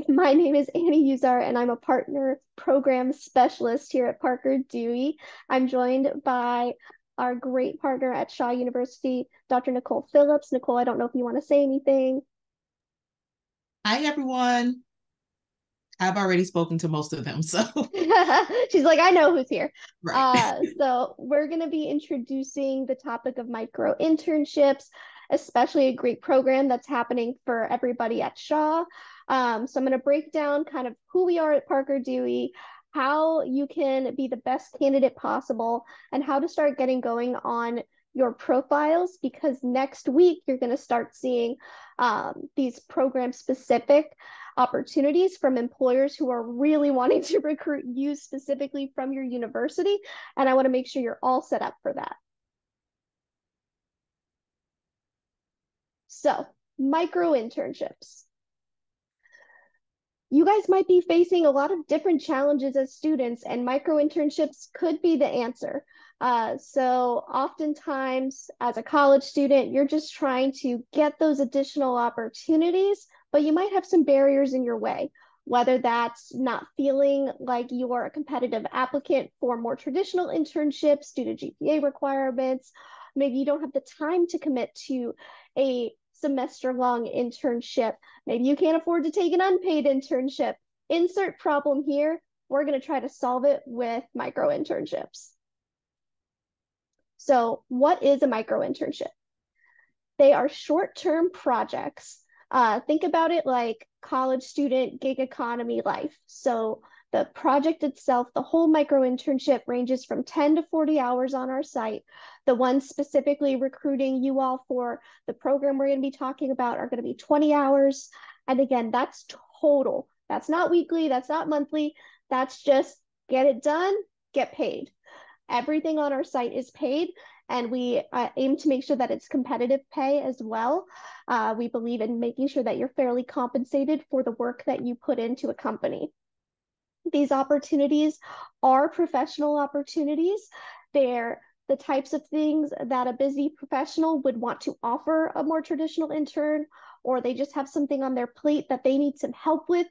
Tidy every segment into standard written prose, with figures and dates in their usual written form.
My name is Annie Uzar, and I'm a partner program specialist here at Parker Dewey. I'm joined by our great partner at Shaw University, Dr. Nicole Phillips. Nicole, I don't know if you want to say anything. Hi, everyone. I've already spoken to most of them, so She's like, I know who's here. right. So we're going to be introducing the topic of micro internships, especially a great program that's happening for everybody at Shaw. So I'm going to break down kind of who we are at Parker Dewey, how you can be the best candidate possible, and how to start getting going on your profiles because next week you're going to start seeing these program specific opportunities from employers who are really wanting to recruit you specifically from your university. And I want to make sure you're all set up for that. So, micro internships. You guys might be facing a lot of different challenges as students, and micro internships could be the answer. So, oftentimes, as a college student, you're just trying to get those additional opportunities, but you might have some barriers in your way, whether that's not feeling like you're a competitive applicant for more traditional internships due to GPA requirements. Maybe you don't have the time to commit to a semester long internship. Maybe you can't afford to take an unpaid internship. Insert problem here. We're going to try to solve it with micro internships. So, what is a micro internship? They are short term projects. Think about it like college student gig economy life. So, the project itself, the whole micro internship ranges from 10 to 40 hours on our site. The ones specifically recruiting you all for the program we're going to be talking about are going to be 20 hours. And again, that's total. That's not weekly, that's not monthly. That's just get it done, get paid. Everything on our site is paid, and we aim to make sure that it's competitive pay as well. We believe in making sure that you're fairly compensated for the work that you put into a company. These opportunities are professional opportunities. They're the types of things that a busy professional would want to offer a more traditional intern, or they just have something on their plate that they need some help with.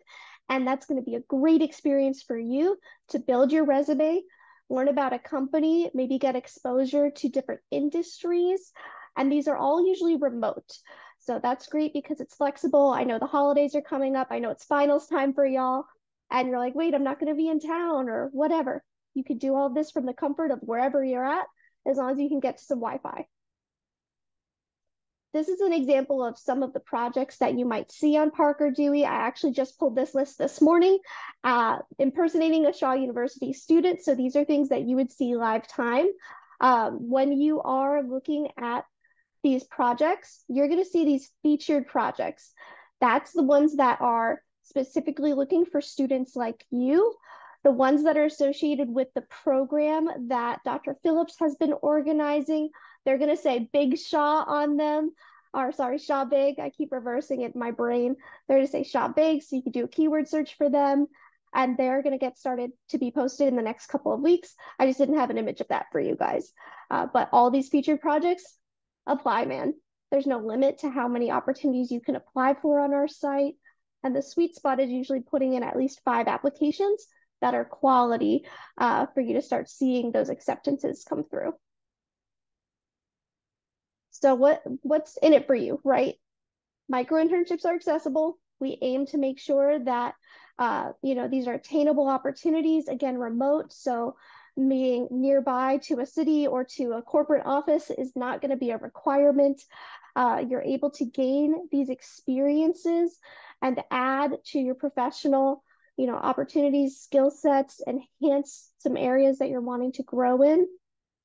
And that's going to be a great experience for you to build your resume, learn about a company, maybe get exposure to different industries. And these are all usually remote. So that's great because it's flexible. I know the holidays are coming up. I know it's finals time for y'all. And you're like, wait, I'm not going to be in town or whatever. You could do all this from the comfort of wherever you're at, as long as you can get to some Wi-Fi. This is an example of some of the projects that you might see on Parker Dewey. I actually just pulled this list this morning, impersonating a Shaw University student. So these are things that you would see live time. When you are looking at these projects, you're going to see these featured projects. That's the ones that are specifically looking for students like you, the ones that are associated with the program that Dr. Phillips has been organizing. They're going to say Big Shaw on them, or sorry, Shaw Big. I keep reversing it in my brain. They're going to say Shaw Big, so you can do a keyword search for them. And they're going to get started to be posted in the next couple of weeks. I just didn't have an image of that for you guys. But all these featured projects, apply, man. There's no limit to how many opportunities you can apply for on our site. And the sweet spot is usually putting in at least 5 applications that are quality for you to start seeing those acceptances come through. So what's in it for you, right? Micro internships are accessible. We aim to make sure that these are attainable opportunities, again, remote. So being nearby to a city or to a corporate office is not going to be a requirement. You're able to gain these experiences and add to your professional opportunities, skill sets, enhance some areas that you're wanting to grow in.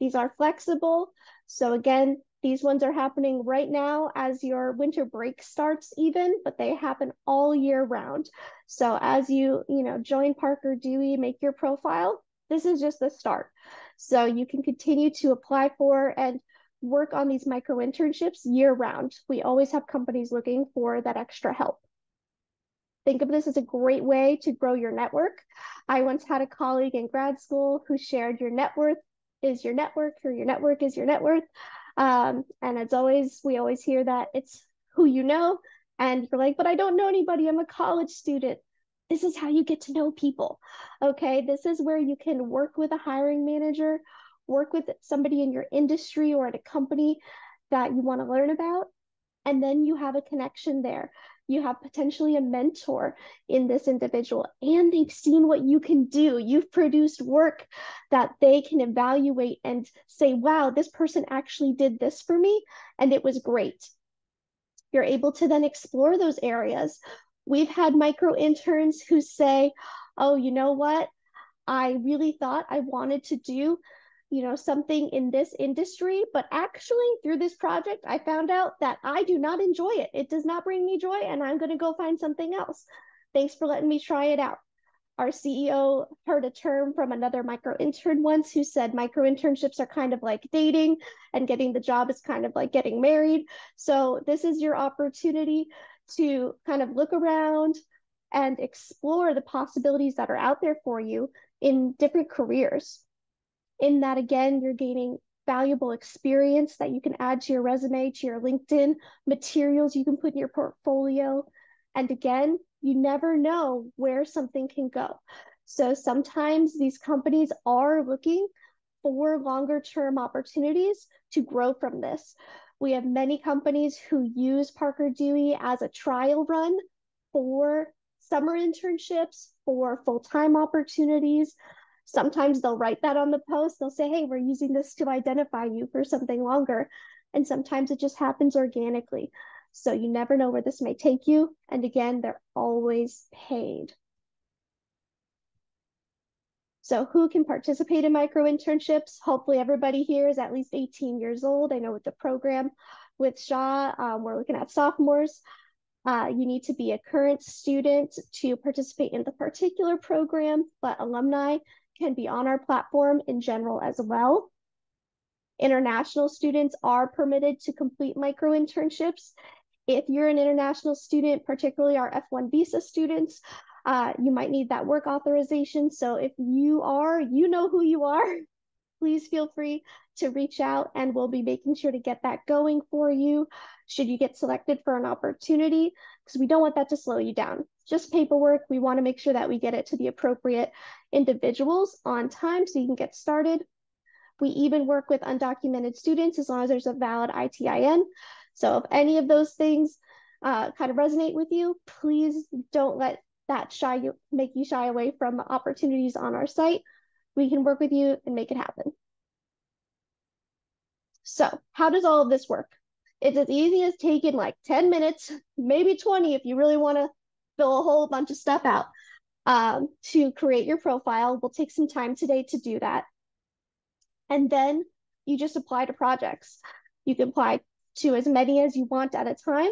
These are flexible. So again, these ones are happening right now as your winter break starts even, but they happen all year round. So as you join Parker Dewey, make your profile, this is just the start. So you can continue to apply for and work on these micro internships year round. We always have companies looking for that extra help. Think of this as a great way to grow your network. I once had a colleague in grad school who shared your net worth is your network, or your network is your net worth. And as always, we always hear that it's who you know And you're like, but I don't know anybody. I'm a college student. This is how you get to know people. Okay. This is where you can work with a hiring manager, work with somebody in your industry or at a company that you want to learn about. And then you have a connection there. You have potentially a mentor in this individual, and they've seen what you can do. You've produced work that they can evaluate and say, wow, this person actually did this for me, and it was great. You're able to then explore those areas. We've had micro interns who say, oh, you know what? I really thought I wanted to do, something in this industry, but actually through this project, I found out that I do not enjoy it. It does not bring me joy, and I'm going to go find something else. Thanks for letting me try it out. Our CEO heard a term from another micro intern once who said micro internships are kind of like dating, and getting the job is kind of like getting married. So this is your opportunity to kind of look around and explore the possibilities that are out there for you in different careers. In that, again, you're gaining valuable experience that you can add to your resume, to your LinkedIn, materials you can put in your portfolio. And again, you never know where something can go. So sometimes these companies are looking for longer term opportunities to grow from this. We have many companies who use Parker Dewey as a trial run for summer internships, for full-time opportunities. Sometimes they'll write that on the post. They'll say, hey, we're using this to identify you for something longer. And sometimes it just happens organically. So you never know where this may take you. And again, they're always paid. So who can participate in micro internships? Hopefully everybody here is at least 18 years old. I know with the program with Shaw, we're looking at sophomores. You need to be a current student to participate in the particular program, but alumni can be on our platform in general as well. International students are permitted to complete micro internships. If you're an international student, particularly our F1 visa students, you might need that work authorization. So if you are, you know who you are, please feel free to reach out and we'll be making sure to get that going for you should you get selected for an opportunity, because we don't want that to slow you down. It's just paperwork. We want to make sure that we get it to the appropriate individuals on time so you can get started. We even work with undocumented students as long as there's a valid ITIN. So if any of those things kind of resonate with you, please don't let that make you shy away from opportunities on our site. We can work with you and make it happen. So how does all of this work? It's as easy as taking like 10 minutes, maybe 20 if you really want to fill a whole bunch of stuff out to create your profile. We'll take some time today to do that. And then you just apply to projects. You can apply to as many as you want at a time.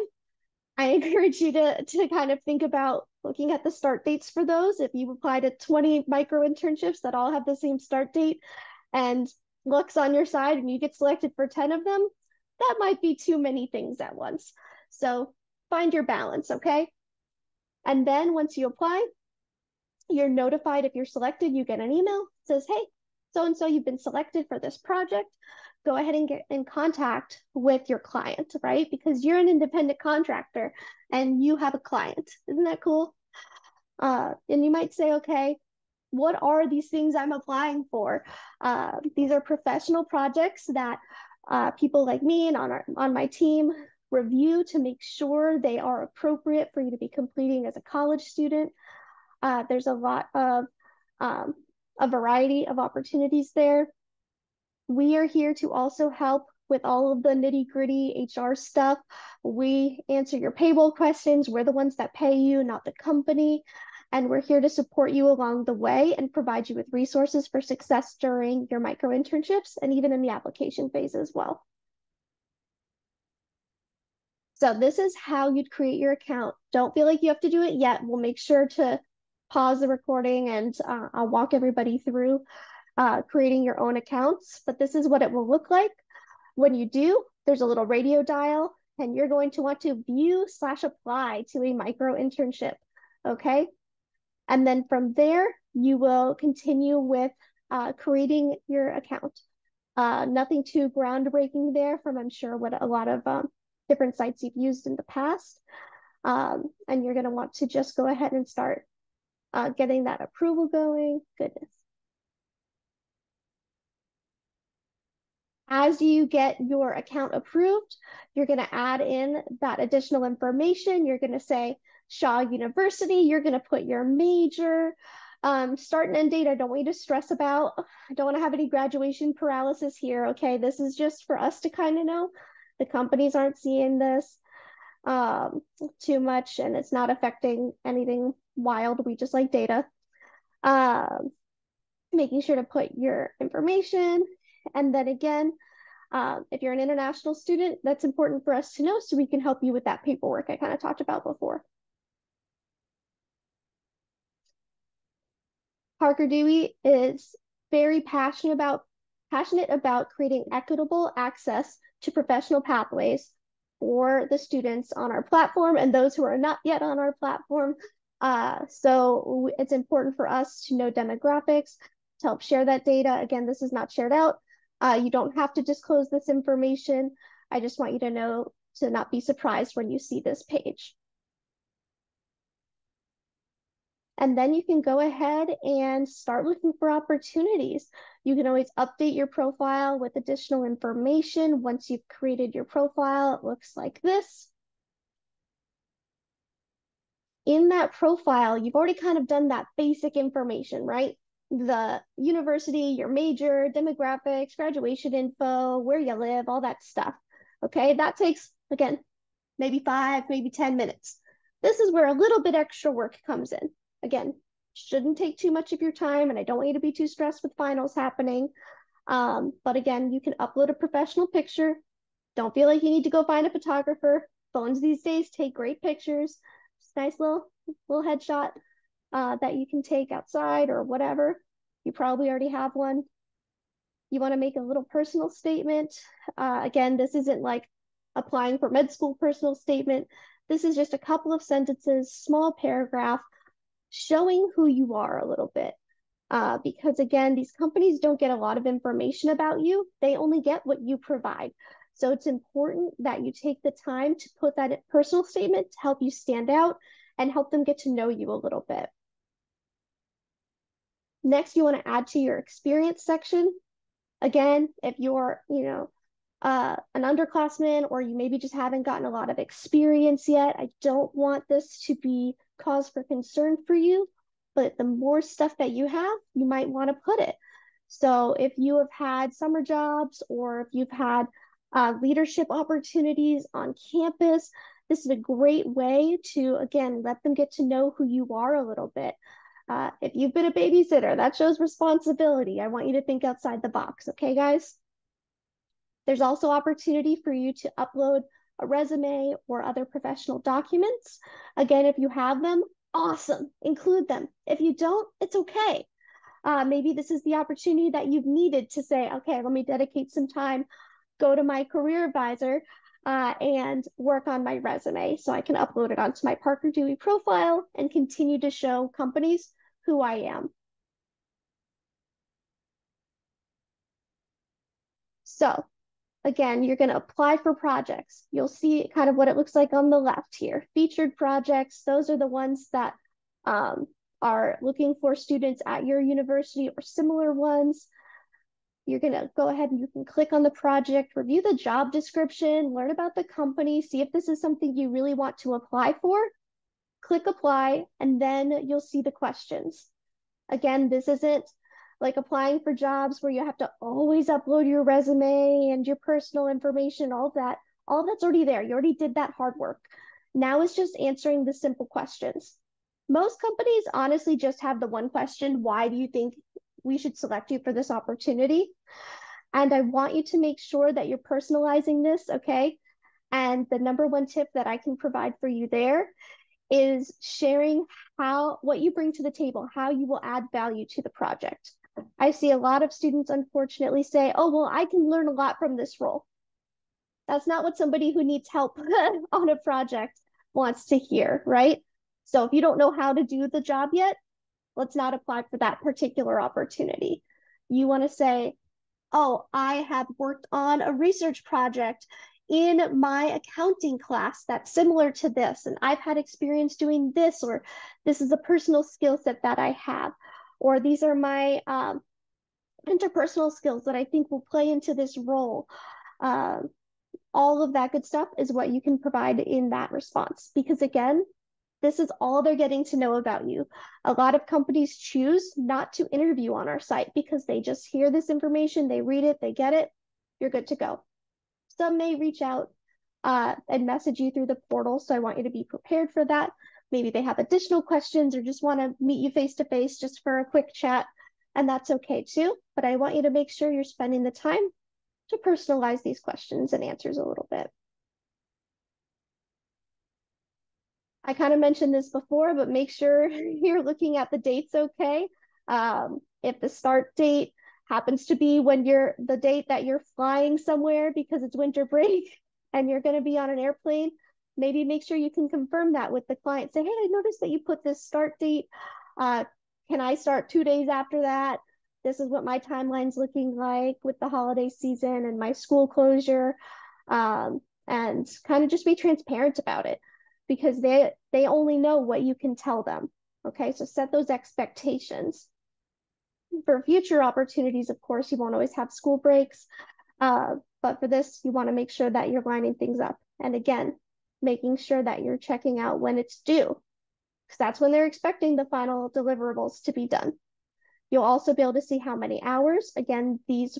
I encourage you to kind of think about looking at the start dates for those. If you apply to 20 micro internships that all have the same start date and luck's on your side and you get selected for 10 of them, that might be too many things at once. So find your balance, okay? And then once you apply, you're notified if you're selected. You get an email that says, hey, so-and-so, you've been selected for this project. Go ahead and get in contact with your client, right? Because you're an independent contractor and you have a client. Isn't that cool? And you might say, okay, what are these things I'm applying for? These are professional projects that people like me and on my team review to make sure they are appropriate for you to be completing as a college student. There's a lot of a variety of opportunities there. We are here to also help with all of the nitty-gritty HR stuff. We answer your payroll questions. We're the ones that pay you, not the company. And we're here to support you along the way and provide you with resources for success during your micro internships and even in the application phase as well. So this is how you'd create your account. Don't feel like you have to do it yet. We'll make sure to pause the recording and I'll walk everybody through creating your own accounts, but this is what it will look like. When you do, there's a little radio dial and you're going to want to view/apply to a micro internship, okay? And then from there, you will continue with creating your account. Nothing too groundbreaking there from, I'm sure, what a lot of different sites you've used in the past. And you're going to want to just go ahead and start getting that approval going. Goodness. As you get your account approved, you're going to add in that additional information. You're going to say Shaw University. You're going to put your major, start and end date. I don't want you to stress about. I don't want to have any graduation paralysis here. Okay, this is just for us to kind of know. The companies aren't seeing this too much, and it's not affecting anything wild. We just like data. Making sure to put your information, and then again, if you're an international student, that's important for us to know so we can help you with that paperwork I kind of talked about before. Parker Dewey is very passionate about creating equitable access to professional pathways for the students on our platform and those who are not yet on our platform. So it's important for us to know demographics to help share that data. Again, this is not shared out. You don't have to disclose this information. I just want you to know to not be surprised when you see this page. And then you can go ahead and start looking for opportunities. You can always update your profile with additional information. Once you've created your profile, it looks like this. In that profile, you've already kind of done that basic information, right? The university, your major, demographics, graduation info, where you live, all that stuff. Okay, that takes, again, maybe 5, maybe 10 minutes. This is where a little bit extra work comes in. Again, shouldn't take too much of your time, and I don't want you to be too stressed with finals happening. But again, you can upload a professional picture. Don't feel like you need to go find a photographer. Phones these days take great pictures. Just nice little headshot that you can take outside or whatever. You probably already have one. You want to make a little personal statement. Again, this isn't like applying for med school personal statement. This is just a couple of sentences, small paragraph, showing who you are a little bit. Because again, these companies don't get a lot of information about you. They only get what you provide. So it's important that you take the time to put that personal statement to help you stand out and help them get to know you a little bit. Next, you want to add to your experience section. Again, if you're, an underclassman or you maybe just haven't gotten a lot of experience yet, I don't want this to be cause for concern for you, but the more stuff that you have, you might want to put it. So if you have had summer jobs or if you've had leadership opportunities on campus, this is a great way to, again, let them get to know who you are a little bit. If you've been a babysitter, that shows responsibility. I want you to think outside the box, okay, guys? There's also opportunity for you to upload a resume or other professional documents. Again, if you have them, awesome, include them. If you don't, it's okay. Maybe this is the opportunity that you've needed to say, okay, let me dedicate some time, go to my career advisor and work on my resume so I can upload it onto my Parker Dewey profile and continue to show companies who I am. So again, you're going to apply for projects. You'll see kind of what it looks like on the left here. Featured projects, those are the ones that are looking for students at your university or similar ones. You're going to go ahead and you can click on the project, review the job description, learn about the company, see if this is something you really want to apply for. Click apply, and then you'll see the questions. Again, this isn't like applying for jobs where you have to always upload your resume and your personal information, all that's already there. You already did that hard work. Now it's just answering the simple questions. Most companies honestly just have the one question, why do you think we should select you for this opportunity? And I want you to make sure that you're personalizing this, okay? And the number one tip that I can provide for you there is sharing what you bring to the table, how you will add value to the project. I see a lot of students unfortunately say, oh, well, I can learn a lot from this role. That's not what somebody who needs help on a project wants to hear, right? So if you don't know how to do the job yet, let's not apply for that particular opportunity. You want to say, oh, I have worked on a research project in my accounting class that's similar to this, and I've had experience doing this, or this is a personal skill set that I have, or these are my interpersonal skills that I think will play into this role. All of that good stuff is what you can provide in that response. Because again, this is all they're getting to know about you. A lot of companies choose not to interview on our site because they just hear this information, they read it, they get it, you're good to go. Some may reach out and message you through the portal, so I want you to be prepared for that. Maybe they have additional questions or just want to meet you face to face just for a quick chat, and that's okay too. But I want you to make sure you're spending the time to personalize these questions and answers a little bit. I kind of mentioned this before, but make sure you're looking at the dates okay. If the start date happens to be when the date that you're flying somewhere because it's winter break and you're going to be on an airplane, maybe make sure you can confirm that with the client. Say, hey, I noticed that you put this start date. Can I start 2 days after that? This is what my timeline's looking like with the holiday season and my school closure. And kind of just be transparent about it, because they only know what you can tell them. Okay, so set those expectations. For future opportunities, of course, you won't always have school breaks, but for this, you want to make sure that you're lining things up. And again, making sure that you're checking out when it's due, because that's when they're expecting the final deliverables to be done. You'll also be able to see how many hours. Again, these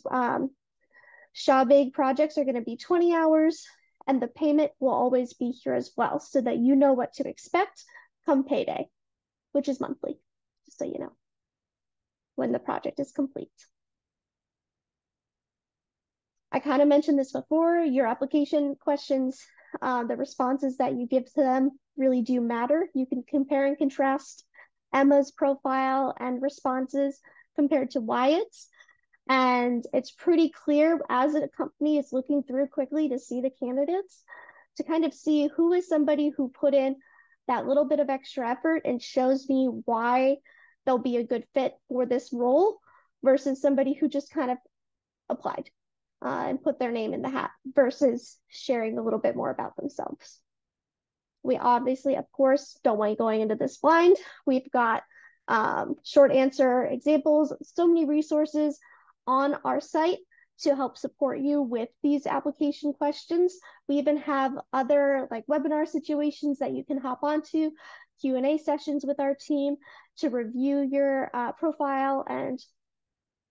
ShawU projects are going to be 20 hours, and the payment will always be here as well, so that you know what to expect come payday, which is monthly, just so you know, when the project is complete. I kind of mentioned this before, your application questions, the responses that you give to them really do matter. You can compare and contrast Emma's profile and responses compared to Wyatt's. And it's pretty clear as a company is looking through quickly to see the candidates, to kind of see who is somebody who put in that little bit of extra effort and shows me why they'll be a good fit for this role, versus somebody who just kind of applied and put their name in the hat versus sharing a little bit more about themselves. We obviously, of course, don't want you going into this blind. We've got short answer examples, so many resources on our site to help support you with these application questions. We even have other like webinar situations that you can hop onto, Q&A sessions with our team to review your profile and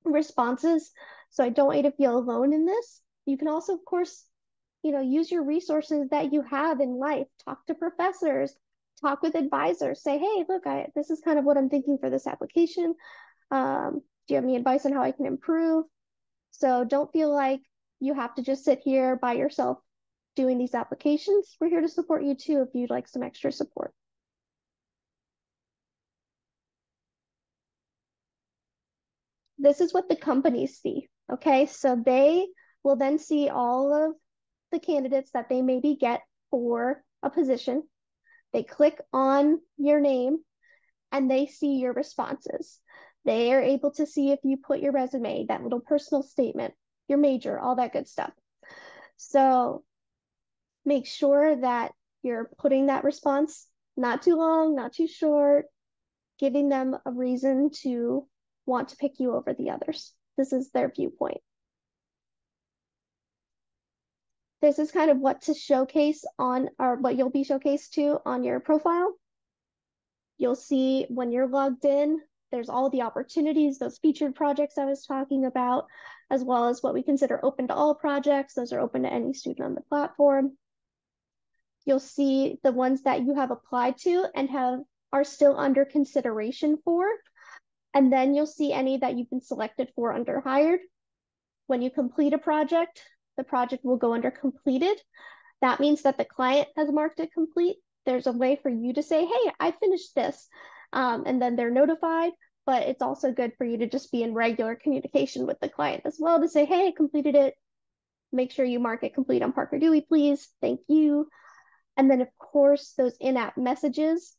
responses. So I don't want you to feel alone in this. You can also, of course, use your resources that you have in life. Talk to professors, talk with advisors, say, hey, look, this is kind of what I'm thinking for this application. Do you have any advice on how I can improve? So don't feel like you have to just sit here by yourself doing these applications. We're here to support you too if you'd like some extra support. This is what the companies see, okay? So they will then see all of the candidates that they maybe get for a position. They click on your name and they see your responses. They are able to see if you put your resume, that little personal statement, your major, all that good stuff. So make sure that you're putting that response not too long, not too short, giving them a reason to want to pick you over the others. This is their viewpoint. This is kind of what to showcase on, or what you'll be showcased to on your profile. You'll see when you're logged in, there's all the opportunities, those featured projects I was talking about, as well as what we consider open to all projects. Those are open to any student on the platform. You'll see the ones that you have applied to and are still under consideration for. And then you'll see any that you've been selected for under hired. When you complete a project, the project will go under completed. That means that the client has marked it complete. There's a way for you to say, hey, I finished this. And then they're notified, but it's also good for you to just be in regular communication with the client as well to say, hey, I completed it. Make sure you mark it complete on Parker Dewey, please. Thank you. And then, of course, those in-app messages.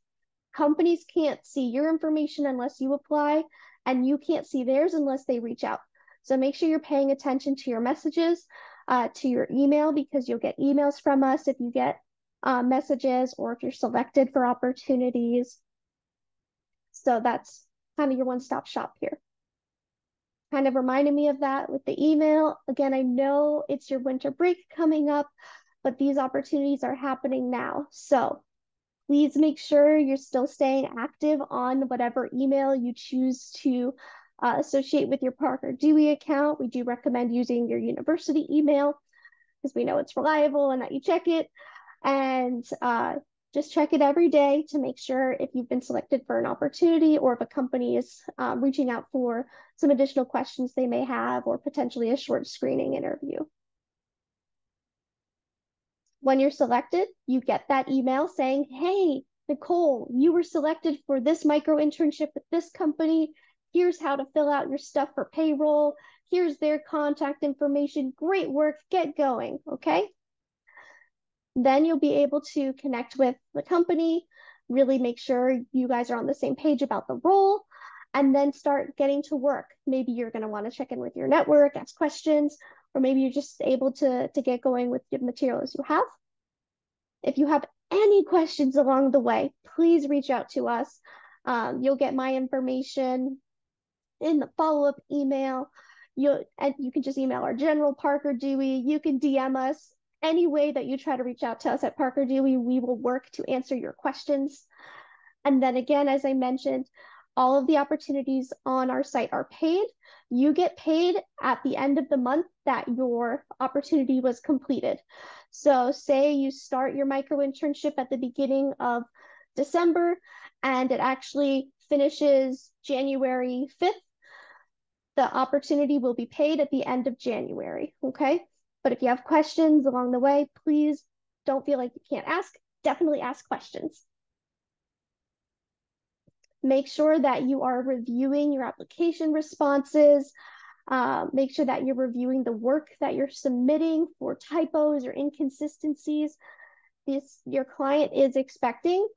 Companies can't see your information unless you apply, and you can't see theirs unless they reach out. So make sure you're paying attention to your messages. to your email, because you'll get emails from us if you get messages or if you're selected for opportunities. So that's kind of your one-stop shop here. Kind of reminded me of that with the email. Again, I know it's your winter break coming up, but these opportunities are happening now. So please make sure you're still staying active on whatever email you choose to associate with your Parker Dewey account. We do recommend using your university email because we know it's reliable and that you check it. And just check it every day to make sure if you've been selected for an opportunity or if a company is reaching out for some additional questions they may have, or potentially a short screening interview. When you're selected, you get that email saying, hey, Nicole, you were selected for this micro internship with this company. Here's how to fill out your stuff for payroll. Here's their contact information. Great work. Get going. Okay. Then you'll be able to connect with the company, really make sure you guys are on the same page about the role, and then start getting to work. Maybe you're going to want to check in with your network, ask questions, or maybe you're just able to get going with the materials you have. If you have any questions along the way, please reach out to us. You'll get my information in the follow-up email. And you can just email our general Parker Dewey. You can DM us. Any way that you try to reach out to us at Parker Dewey, we will work to answer your questions. And then again, as I mentioned, all of the opportunities on our site are paid. You get paid at the end of the month that your opportunity was completed. So say you start your micro internship at the beginning of December and it actually finishes January 5th, the opportunity will be paid at the end of January, okay? But if you have questions along the way, please don't feel like you can't ask. Definitely ask questions. Make sure that you are reviewing your application responses. Make sure that you're reviewing the work that you're submitting for typos or inconsistencies. Your client is expecting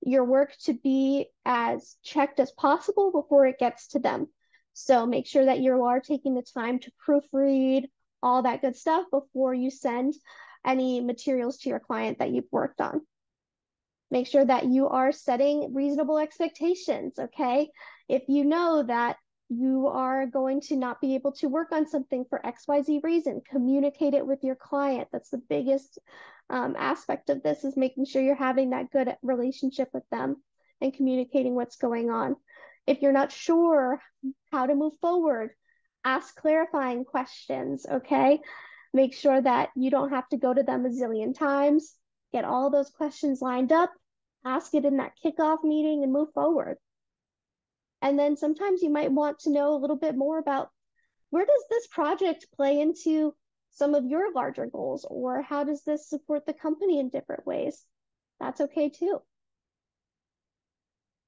your work to be as checked as possible before it gets to them. So make sure that you are taking the time to proofread all that good stuff before you send any materials to your client that you've worked on. Make sure that you are setting reasonable expectations, okay? If you know that you are going to not be able to work on something for XYZ reason, communicate it with your client. That's the biggest aspect of this, is making sure you're having that good relationship with them and communicating what's going on. If you're not sure how to move forward, ask clarifying questions, okay? Make sure that you don't have to go to them a zillion times. Get all those questions lined up, ask it in that kickoff meeting, and move forward. And then sometimes you might want to know a little bit more about, where does this project play into some of your larger goals, or how does this support the company in different ways? That's okay too.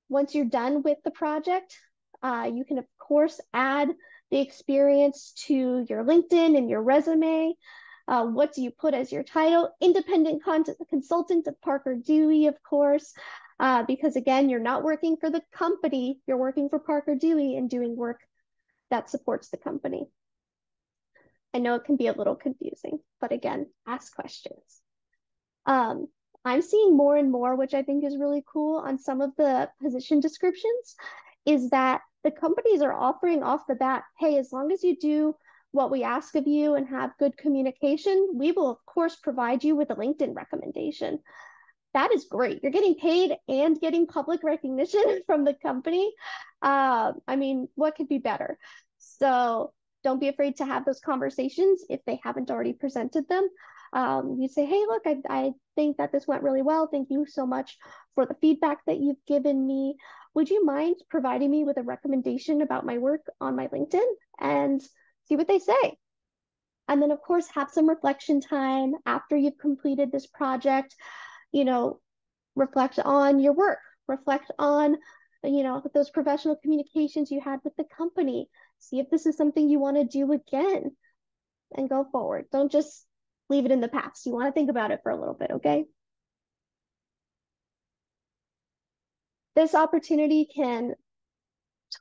Once you're done with the project, you can of course add the experience to your LinkedIn and your resume. What do you put as your title? Independent consultant of Parker Dewey, of course, because again, you're not working for the company, you're working for Parker Dewey and doing work that supports the company. I know it can be a little confusing, but again, ask questions. I'm seeing more and more, which I think is really cool on some of the position descriptions, is that the companies are offering off the bat, hey, as long as you do what we ask of you and have good communication, we will of course provide you with a LinkedIn recommendation. That is great. You're getting paid and getting public recognition from the company. I mean, what could be better? So don't be afraid to have those conversations if they haven't already presented them. You say, hey, look, I think that this went really well. Thank you so much for the feedback that you've given me. Would you mind providing me with a recommendation about my work on my LinkedIn? And see what they say. And then of course, have some reflection time after you've completed this project. You know, reflect on your work, reflect on, you know, those professional communications you had with the company. See if this is something you want to do again and go forward. Don't just leave it in the past. You want to think about it for a little bit, okay? This opportunity can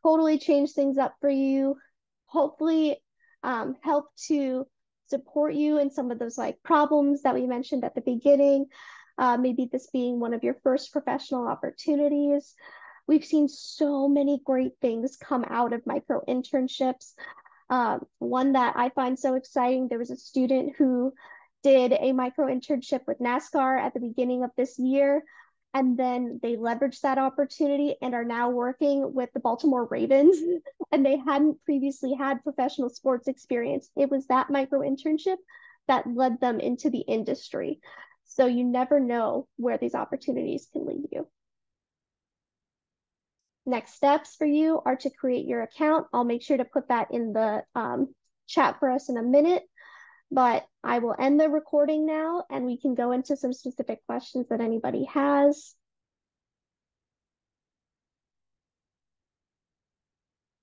totally change things up for you. Hopefully help to support you in some of those like problems that we mentioned at the beginning. Maybe this being one of your first professional opportunities. We've seen so many great things come out of micro internships. One that I find so exciting, there was a student who did a micro internship with NASCAR at the beginning of this year. And then they leveraged that opportunity and are now working with the Baltimore Ravens. And they hadn't previously had professional sports experience. It was that micro internship that led them into the industry. So you never know where these opportunities can lead you. Next steps for you are to create your account. I'll make sure to put that in the chat for us in a minute, but I will end the recording now and we can go into some specific questions that anybody has.